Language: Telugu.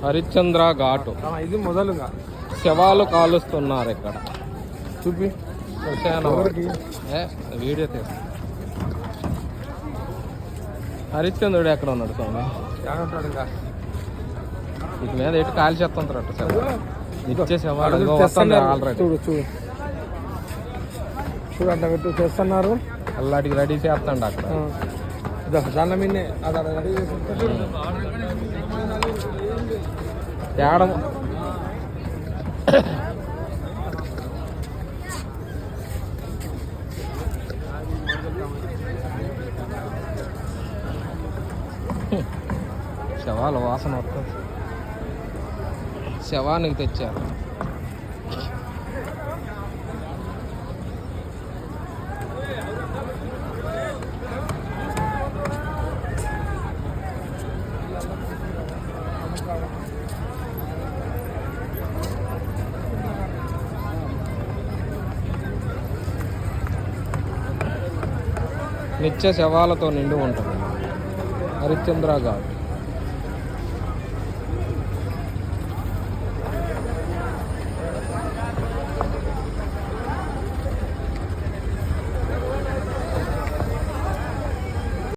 హరిశ్చంద్ర ఘాటు. ఇది మొదలుగా శవాలు కాలుస్తున్నారు ఇక్కడ. చూపి వీడియో తీసు. హరిశ్చంద్రుడు ఎక్కడ ఉన్నాడు స్వామి? ఇటు మీద ఎటు కాలు చేస్తుంటారు అట్ట సార్. నిత్య శవాలు ఆల్రెడీ చూడు చూడు చూడు అట్లా పెట్టు చేస్తున్నారు. అల్లాడికి రెడీ చేస్తాండి అక్కడ. దాని మీదే రెడీ తేడం శవాల వాసన వస్తుంది. శవానికి తెచ్చారు. నిత్య శవాలతో నిండి ఉంటుంది హరిశ్చంద్ర ఘాట్.